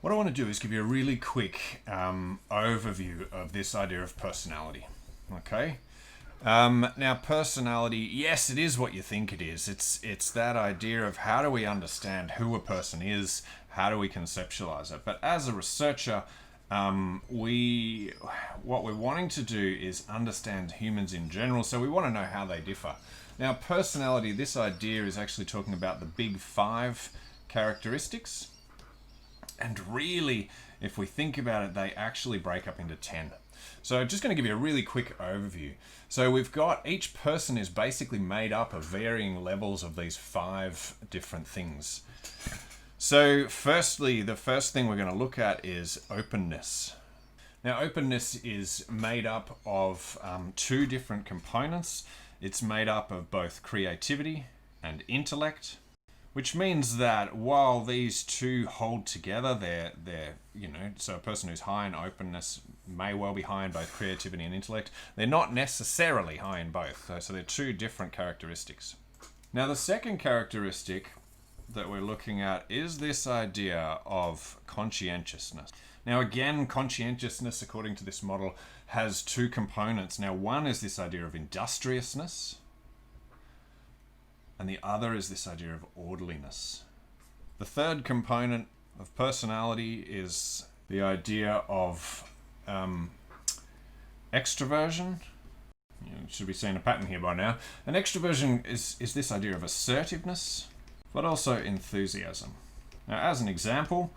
What I want to do is give you a really quick overview of this idea of personality. Okay. Now, personality, yes, it is what you think it is. It's that idea of how do we understand who a person is, how do we conceptualize it. But as a researcher, what we're wanting to do is understand humans in general, so we want to know how they differ. Now, personality, this idea is actually talking about the big 5 characteristics. And really, if we think about it, they actually break up into 10. So just going to give you a really quick overview. So we've got each person is basically made up of varying levels of these 5 different things. So firstly, the first thing we're going to look at is openness. Now, openness is made up of 2 different components. It's made up of both creativity and intellect, which means that while these 2 hold together, they're so a person who's high in openness may well be high in both creativity and intellect. They're not necessarily high in both, so they're 2 different characteristics. Now, the second characteristic that we're looking at is this idea of conscientiousness. Now, again, conscientiousness, according to this model, has 2 components. Now, one is this idea of industriousness, and the other is this idea of orderliness. The third component of personality is the idea of extroversion. You should be seeing a pattern here by now. And extroversion is this idea of assertiveness, but also enthusiasm. Now, as an example,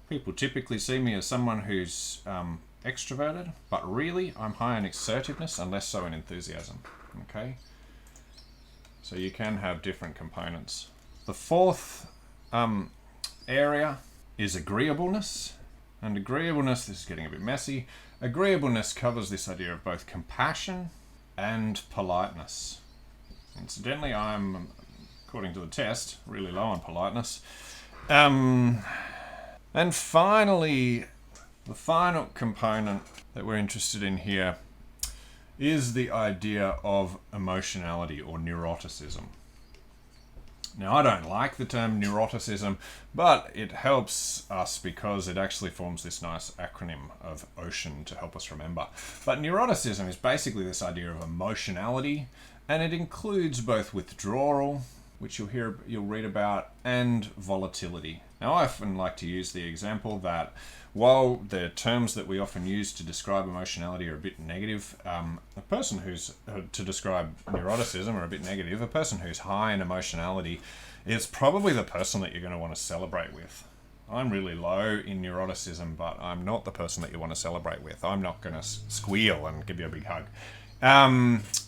people typically see me as someone who's extroverted, but really I'm high in assertiveness and less so in enthusiasm. Okay? So you can have different components. The fourth area is agreeableness. And agreeableness, this is getting a bit messy. Agreeableness covers this idea of both compassion and politeness. Incidentally, I'm, according to the test, really low on politeness. And finally, the final component that we're interested in here is the idea of emotionality or neuroticism. Now, I don't like the term neuroticism, but it helps us because it actually forms this nice acronym of OCEAN to help us remember. But neuroticism is basically this idea of emotionality, and it includes both withdrawal, which you'll read about, and volatility. Now, I often like to use the example that while the terms that we often use to describe emotionality are a bit negative, a person who's, to describe neuroticism are a bit negative, a person who's high in emotionality is probably the person that you're going to want to celebrate with. I'm really low in neuroticism, but I'm not the person that you want to celebrate with. I'm not going to squeal and give you a big hug.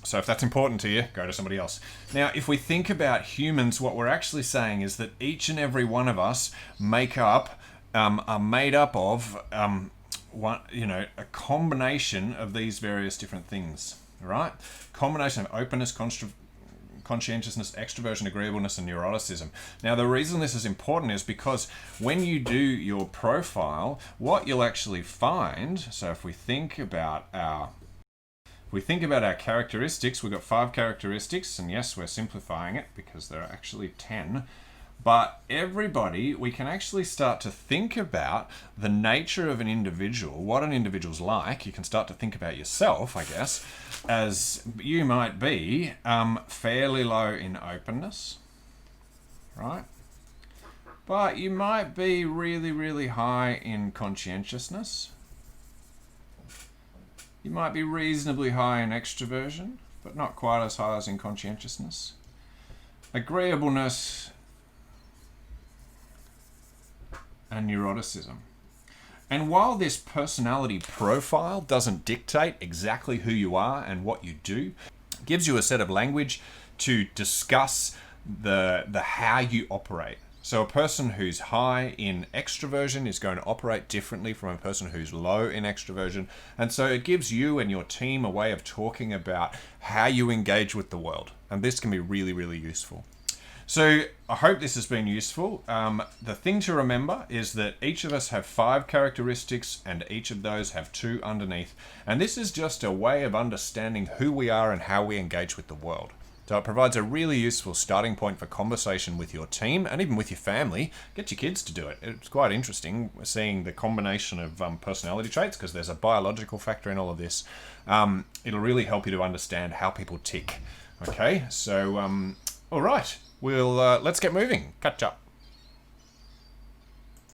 So if that's important to you, go to somebody else. Now, if we think about humans, what we're actually saying is that each and every one of us are made up of a combination of these various different things, right? Combination of openness, conscientiousness, extroversion, agreeableness, and neuroticism. Now, the reason this is important is because when you do your profile, what you'll actually find, so if we think about our characteristics, we've got 5 characteristics, and yes, we're simplifying it because there are actually 10. But we can actually start to think about the nature of an individual, what an individual's like. You can start to think about yourself, I guess, as you might be fairly low in openness, right? But you might be really, really high in conscientiousness. You might be reasonably high in extroversion, but not quite as high as in conscientiousness. Agreeableness and neuroticism. And while this personality profile doesn't dictate exactly who you are and what you do, it gives you a set of language to discuss the how you operate. So a person who's high in extroversion is going to operate differently from a person who's low in extroversion. And so it gives you and your team a way of talking about how you engage with the world. And this can be really, really useful. So I hope this has been useful. The thing to remember is that each of us have 5 characteristics and each of those have 2 underneath. And this is just a way of understanding who we are and how we engage with the world. So it provides a really useful starting point for conversation with your team and even with your family. Get your kids to do it. It's quite interesting seeing the combination of personality traits, because there's a biological factor in all of this. It'll really help you to understand how people tick. Okay, so all right, let's get moving. Catch up.